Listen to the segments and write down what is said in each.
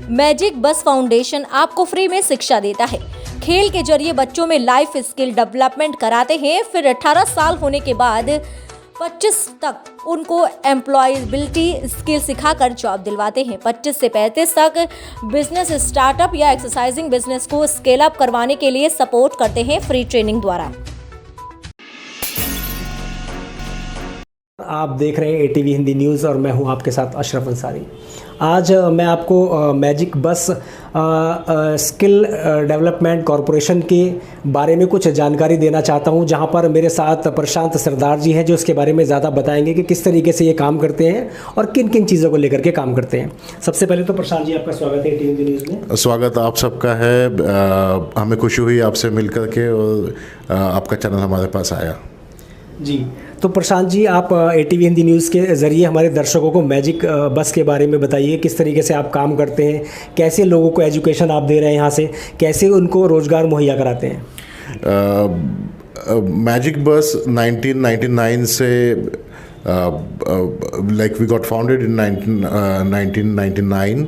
Magic बस foundation आपको free में शिक्षा देता है। खेल के जरिए बच्चों में लाइफ स्किल डेवलपमेंट कराते हैं, फिर 18 साल होने के बाद 25 तक उनको एम्प्लॉयबिलिटी स्किल सिखाकर जॉब दिलवाते हैं। 25 से 35 तक बिजनेस स्टार्टअप या एक्सरसाइजिंग बिजनेस को स्केल अप करवाने के लिए सपोर्ट करते हैं फ्री ट्रेनिंग द्वारा। आप देख रहे हैं एटीवी हिंदी न्यूज़ और मैं हूं आपके साथ अशरफ अंसारी। आज मैं आपको मैजिक बस स्किल डेवलपमेंट कॉरपोरेशन के बारे में कुछ जानकारी देना चाहता हूं, जहां पर मेरे साथ प्रशांत सरदार जी हैं जो इसके बारे में ज़्यादा बताएंगे कि किस तरीके से ये काम करते हैं और किन किन चीज़ों को लेकर के काम करते हैं। सबसे पहले तो प्रशांत जी, आपका स्वागत है एटीवी हिंदी न्यूज़ में। स्वागत आप सबका है। हमें खुशी हुई आपसे मिल कर के और आपका चैनल हमारे पास आया जी। तो प्रशांत जी, आप एटीवी हिंदी न्यूज़ के ज़रिए हमारे दर्शकों को मैजिक बस के बारे में बताइए, किस तरीके से आप काम करते हैं, कैसे लोगों को एजुकेशन आप दे रहे हैं, यहाँ से कैसे उनको रोज़गार मुहैया कराते हैं। मैजिक बस 1999 से like we got founded in 1999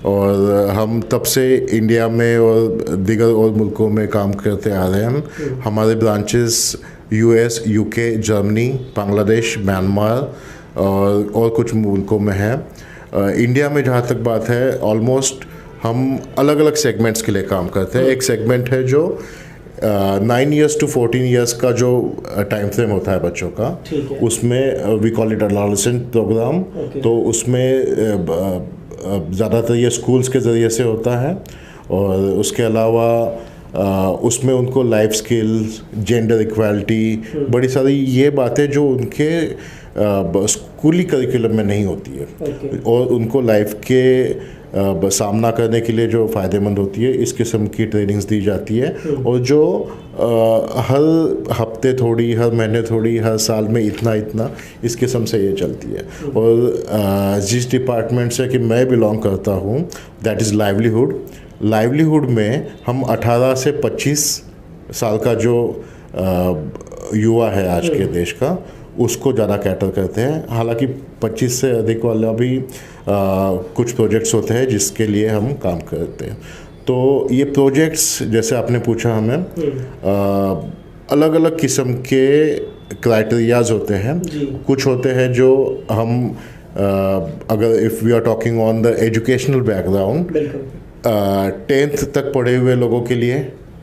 और हम तब से इंडिया में और दीगर और मुल्कों में काम करते आ रहे हैं। हमारे branches US, UK, Germany, Bangladesh, Myanmar और कुछ मुल्कों में है। इंडिया में जहाँ तक बात है, ऑलमोस्ट हम अलग अलग सेगमेंट्स के लिए काम करते हैं। एक सेगमेंट है जो 9 ईयर्स टू 14 ईयर्स का जो टाइम फ्रेम होता है बच्चों का, उसमें we call it adolescent program. तो उसमें ज़्यादातर ये स्कूल्स के ज़रिए से होता है और उसके अलावा उसमें उनको लाइफ स्किल्स, जेंडर इक्वालिटी, बड़ी सारी ये बातें जो उनके स्कूली करिकुलम में नहीं होती है और उनको लाइफ के सामना करने के लिए जो फ़ायदेमंद होती है, इस किस्म की ट्रेनिंग्स दी जाती है। और जो हर हफ्ते थोड़ी, हर महीने थोड़ी, हर साल में इतना इतना, इस किस्म से ये चलती है। और जिस डिपार्टमेंट से कि मैं बिलोंग करता हूँ, दैट इज़ लाइवलीहुड में हम 18 से 25 साल का जो युवा है आज के देश का, उसको ज़्यादा कैटर करते हैं। हालांकि 25 से अधिक वाला भी कुछ प्रोजेक्ट्स होते हैं जिसके लिए हम काम करते हैं। तो ये प्रोजेक्ट्स, जैसे आपने पूछा हमें, अलग अलग किस्म के क्राइटेरियाज होते हैं। कुछ होते हैं जो हम अगर if we are talking on the educational background, 10th तक पढ़े हुए लोगों के लिए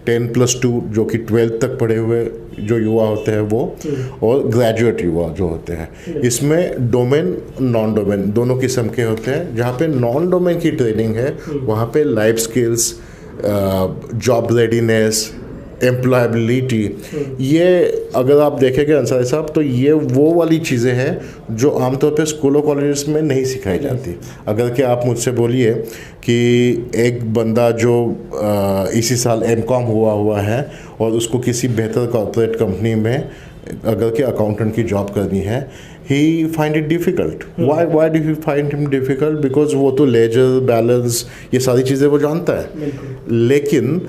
10+2 जो कि 12th तक पढ़े हुए जो युवा होते हैं वो, और ग्रेजुएट युवा जो होते हैं। इसमें डोमेन, नॉन डोमेन दोनों किस्म के होते हैं। जहाँ पे नॉन डोमेन की ट्रेनिंग है, वहाँ पे life skills, job readiness, employability, ये अगर आप देखेंगे अंसारी साहब, तो ये वो वाली चीज़ें हैं जो आमतौर पे स्कूलों कॉलेजेस में नहीं सिखाई जाती। अगर कि आप मुझसे बोलिए कि एक बंदा जो इसी साल एमकॉम हुआ है और उसको किसी बेहतर कॉर्पोरेट कंपनी में अगर कि अकाउंटेंट की जॉब करनी है, he find it difficult. Why do you find him difficult? Because वो तो लेजर, बैलेंस, ये सारी चीज़ें वो जानता है, लेकिन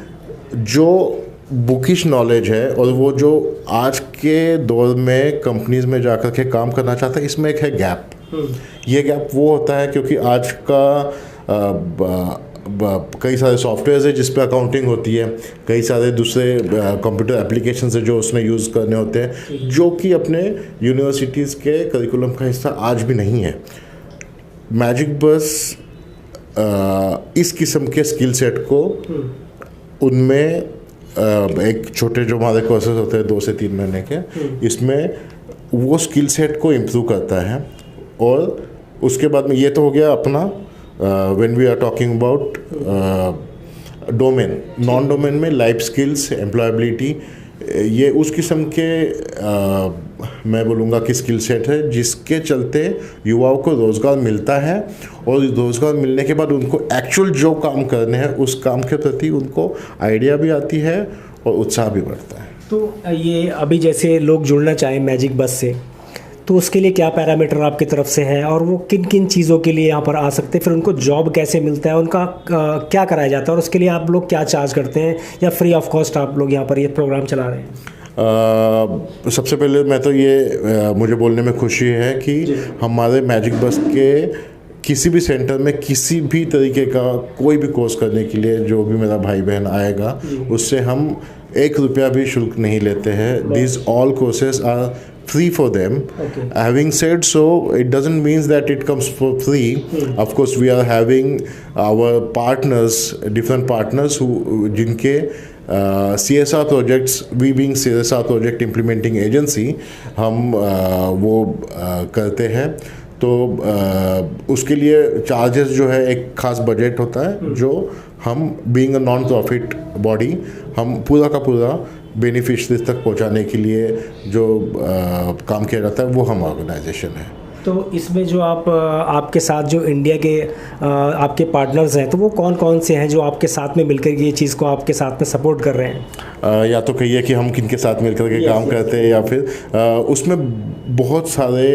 जो बुकिश नॉलेज है और वो जो आज के दौर में कंपनीज में जाकर के काम करना चाहता है, इसमें एक है गैप। ये गैप वो होता है क्योंकि आज का कई सारे सॉफ्टवेयर है जिस पे अकाउंटिंग होती है, कई सारे दूसरे कंप्यूटर एप्लीकेशन है जो उसने यूज़ करने होते हैं, जो कि अपने यूनिवर्सिटीज़ के करिकुलम का हिस्सा आज भी नहीं है। मैजिक बस इस किस्म के स्किल सेट को उनमें एक छोटे जो हमारे कोर्सेज होते हैं 2 से 3 महीने के, इसमें वो स्किल सेट को इम्प्रूव करता है। और उसके बाद में ये तो हो गया अपना when we are talking about domain. Non domain में लाइफ स्किल्स, एम्प्लॉयबिलिटी, ये उस किस्म के मैं बोलूँगा कि स्किल सेट है जिसके चलते युवाओं को रोज़गार मिलता है और रोज़गार मिलने के बाद उनको एक्चुअल जो काम करने हैं उस काम के प्रति उनको आइडिया भी आती है और उत्साह भी बढ़ता है। तो ये अभी जैसे लोग जुड़ना चाहें मैजिक बस से, तो उसके लिए क्या पैरामीटर आपकी तरफ से हैं और वो किन किन चीज़ों के लिए यहाँ पर आ सकते हैं, फिर उनको जॉब कैसे मिलता है, उनका क्या कराया जाता है और उसके लिए आप लोग क्या चार्ज करते हैं या फ्री ऑफ कॉस्ट आप लोग यहाँ पर ये प्रोग्राम चला रहे हैं? सबसे पहले मैं तो ये मुझे बोलने में खुशी है कि हमारे मैजिक बस किसी भी सेंटर में किसी भी तरीके का कोई भी कोर्स करने के लिए जो भी मेरा भाई बहन आएगा उससे हम 1 रुपया भी शुल्क नहीं लेते हैं. These all courses are free for them. Having said so, it doesn't mean that it comes for free. Of course, we are having our partners, different partners who जिनके CSR projects, we being CSR project implementing agency, हम वो करते हैं. तो उसके लिए charges जो है एक खास बजट होता है जो हम being a non profit body हम पूरा का पूरा बेनिफिशरीज तक पहुंचाने के लिए जो काम किया जाता है वो हम ऑर्गेनाइजेशन है. तो इसमें जो आपके साथ जो इंडिया के आपके पार्टनर्स हैं तो वो कौन कौन से हैं जो आपके साथ में मिलकर ये चीज़ को आपके साथ में सपोर्ट कर रहे हैं? या तो कहिए कि हम किन के साथ मिलकर के काम करते हैं या फिर उसमें बहुत सारे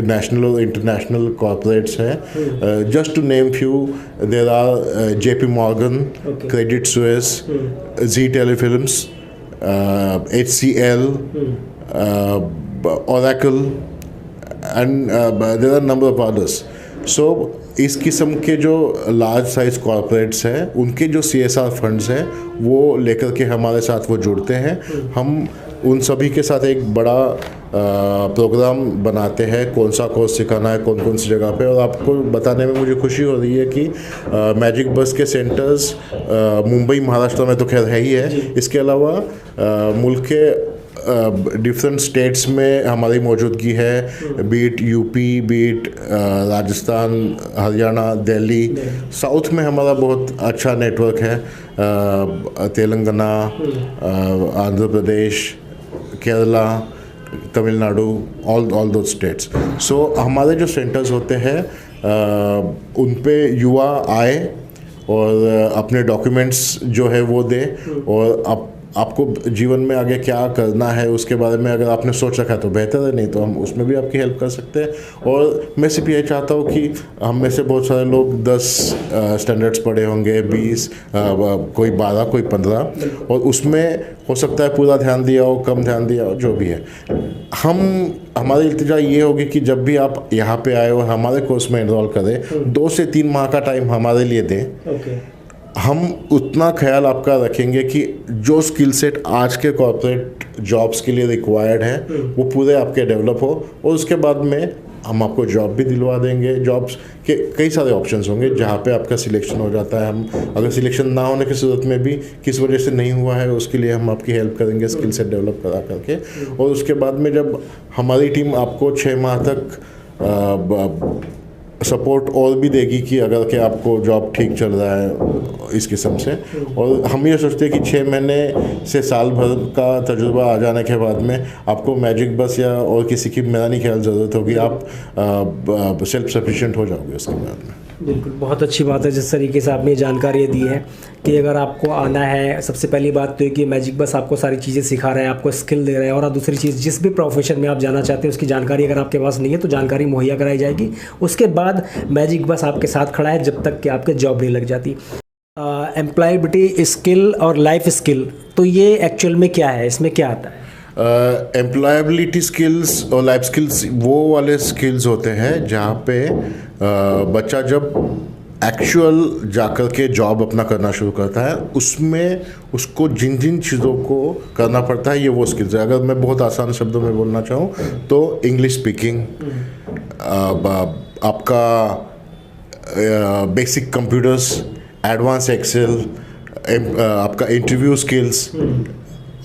नेशनल और इंटरनेशनल कॉर्पोरेट्स हैं. Just to name few, there are JP Morgan, Credit Suisse, Zee Telefilms, HCL, Oracle, and there are a number of others. So इस किस्म के जो लार्ज साइज कॉर्पोरेट्स हैं उनके जो CSR फंड्स हैं वो लेकर के हमारे साथ वो जुड़ते हैं. हम उन सभी के साथ एक बड़ा प्रोग्राम बनाते हैं कौन सा कोर्स सिखाना है कौन कौन सी जगह पे. और आपको बताने में मुझे खुशी हो रही है कि मैजिक बस के सेंटर्स मुंबई महाराष्ट्र में तो खैर है ही है, इसके अलावा मुल्क के डिफरेंट स्टेट्स में हमारी मौजूदगी है. Be it UP, be it Rajasthan, Haryana, Delhi. South में हमारा बहुत अच्छा नेटवर्क है. Telangana, Andhra Pradesh, Kerala, Tamil Nadu, all those states. So हमारे जो सेंटर्स होते हैं उन पे युवा आए और अपने डॉक्यूमेंट्स जो है वो दे और आपको जीवन में आगे क्या करना है उसके बारे में अगर आपने सोच रखा है तो बेहतर है, नहीं तो हम उसमें भी आपकी हेल्प कर सकते हैं. और मैं सिर्फ यही चाहता हूँ कि हम में से बहुत सारे लोग 10 स्टैंडर्ड्स पढ़े होंगे, 20, कोई 12, कोई 15, और उसमें हो सकता है पूरा ध्यान दिया हो, कम ध्यान दिया हो, जो भी है. हमारी इल्तिजा ये होगी कि जब भी आप यहाँ पे आए और हमारे कोर्स में इनरोल करें 2 से 3 माह का टाइम हमारे लिए दें. हम उतना ख्याल आपका रखेंगे कि जो स्किल सेट आज के कॉर्पोरेट जॉब्स के लिए रिक्वायर्ड है वो पूरे आपके डेवलप हो और उसके बाद में हम आपको जॉब भी दिलवा देंगे. जॉब्स के कई सारे ऑप्शंस होंगे जहाँ पे आपका सिलेक्शन हो जाता है. हम अगर सिलेक्शन ना होने की सूरत में भी किस वजह से नहीं हुआ है उसके लिए हम आपकी हेल्प करेंगे स्किल सेट डेवलप करा करके. और उसके बाद में जब हमारी टीम आपको 6 माह तक सपोर्ट और भी देगी कि अगर कि आपको जॉब ठीक चल रहा है इस किस्म से. और हम ये सोचते हैं कि 6 महीने से साल भर का तजुर्बा आ जाने के बाद में आपको मैजिक बस या और किसी की मेरा नहीं ख्याल ज़रूरत होगी, आप सेल्फ सफिशिएंट हो जाओगे उसके बाद में. बिल्कुल, बहुत अच्छी बात है जिस तरीके से आपने जानकारी दी है कि अगर आपको आना है, सबसे पहली बात तो है कि मैजिक बस आपको सारी चीज़ें सिखा रहा है, आपको स्किल दे रहा है. और दूसरी चीज़, जिस भी प्रोफेशन में आप जाना चाहते हैं उसकी जानकारी अगर आपके पास नहीं है तो जानकारी मुहैया कराई जाएगी. उसके बाद मैजिक बस आपके साथ खड़ा है जब तक कि आपके जॉब नहीं लग जाती. एम्प्लॉयबिलिटी स्किल और लाइफ स्किल, तो ये एक्चुअल में क्या है, इसमें क्या आता है? एम्प्लॉयबिलिटी स्किल्स और लाइफ स्किल्स वो वाले स्किल्स होते हैं जहाँ पे बच्चा जब एक्चुअल जाकर के जॉब अपना करना शुरू करता है उसमें उसको जिन जिन चीज़ों को करना पड़ता है ये वो स्किल्स है. अगर मैं बहुत आसान शब्दों में बोलना चाहूँ तो इंग्लिश स्पीकिंग, आपका बेसिक कंप्यूटर्स, एडवांस एक्सेल, आपका interview skills,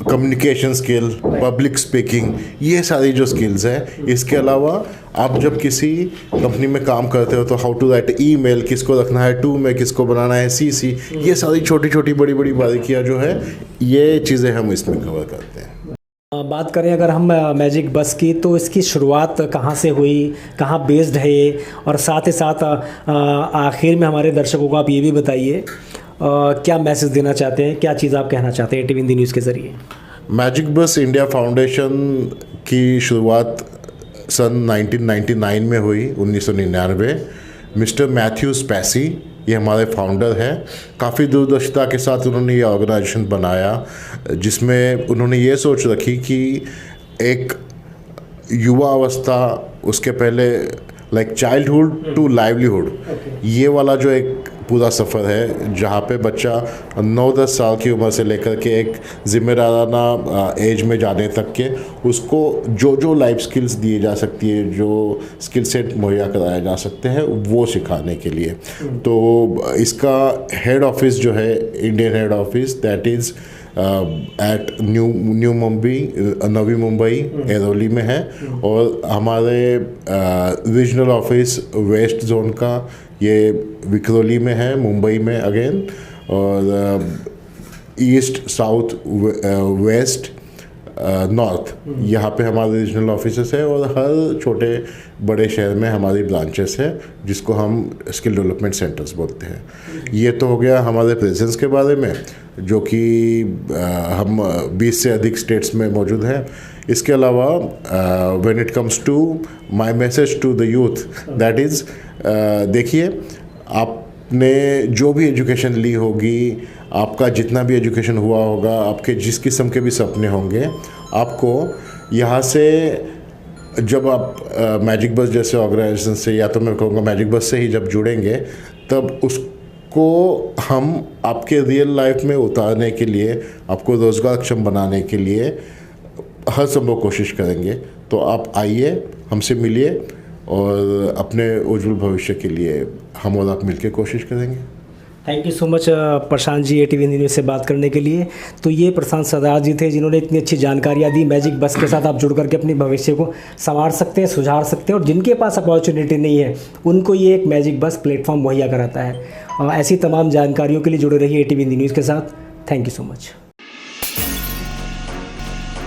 communication skill, public speaking, ये सारी जो स्किल्स हैं. इसके अलावा आप जब किसी कंपनी में काम करते हो तो हाउ टू राइट ईमेल, किसको रखना है टू में, किसको बनाना है CC, ये सारी छोटी छोटी बड़ी बड़ी बारीकियाँ जो है ये चीज़ें हम इसमें कवर करते हैं. बात करें अगर हम मैजिक बस की तो इसकी शुरुआत कहाँ से हुई, कहाँ बेस्ड है ये, और साथ ही साथ आखिर में हमारे दर्शकों को आप ये भी बताइए क्या मैसेज देना चाहते हैं, क्या चीज़ आप कहना चाहते हैं टीवी हिंदी न्यूज़ के ज़रिए? मैजिक बस इंडिया फाउंडेशन की शुरुआत सन 1999 में हुई, 1999. मिस्टर मैथ्यू स्पैसी ये हमारे फाउंडर हैं. काफ़ी दूरदर्शिता के साथ उन्होंने ये ऑर्गेनाइजेशन बनाया जिसमें उन्होंने ये सोच रखी कि एक युवा अवस्था, उसके पहले लाइक चाइल्डहुड टू लाइवलीहुड, ये वाला जो एक पूरा सफ़र है जहाँ पे बच्चा 9-10 साल की उम्र से लेकर के एक ज़िम्मेदाराना एज में जाने तक के उसको जो लाइफ स्किल्स दिए जा सकती है, जो स्किल सेट मुहैया कराया जा सकते हैं, वो सिखाने के लिए। तो इसका हेड ऑफिस जो है, Indian head office, that is at new Mumbai, Navi Mumbai, Airoli में है। और हमारे रीजनल ऑफिस वेस्ट जोन का ये विक्रोली में है, मुंबई में अगेन, और ईस्ट, साउथ, वेस्ट, नॉर्थ, यहाँ पे हमारे रीजनल ऑफिसेस है। और हर छोटे बड़े शहर में हमारी ब्रांचेस है, जिसको हम स्किल डेवलपमेंट सेंटर्स बोलते हैं। ये तो हो गया हमारे प्रेजेंस के बारे में, जो कि हम 20 से अधिक स्टेट्स में मौजूद हैं। इसके अलावा when it comes to my message to the youth, that is, देखिए, आपने जो भी एजुकेशन ली होगी, आपका जितना भी एजुकेशन हुआ होगा, आपके जिस किस्म के भी सपने होंगे, आपको यहाँ से जब आप मैजिक बस जैसे ऑर्गेनाइजेशन से, या तो मैं कहूँगा मैजिक बस से ही जब जुड़ेंगे, तब उसको हम आपके रियल लाइफ में उतारने के लिए, आपको रोज़गारक्षम बनाने के लिए हर संभव कोशिश करेंगे। तो आप आइए, हमसे मिलिए, और अपने उज्जवल भविष्य के लिए हम और आप मिलकर कोशिश करेंगे। Thank you so much Prashant ji, ATV news से बात करने के लिए। तो ये प्रशांत सरदार जी थे, जिन्होंने इतनी अच्छी जानकारियाँ दी। मैजिक बस के साथ आप जुड़ करके अपने भविष्य को संवार सकते हैं, सुधार सकते हैं, और जिनके पास अपॉर्चुनिटी नहीं है उनको ये एक मैजिक बस प्लेटफॉर्म मुहैया कराता है। ऐसी तमाम जानकारियों के लिए जुड़े रहिए ATV न्यूज़ के साथ। Thank you so much.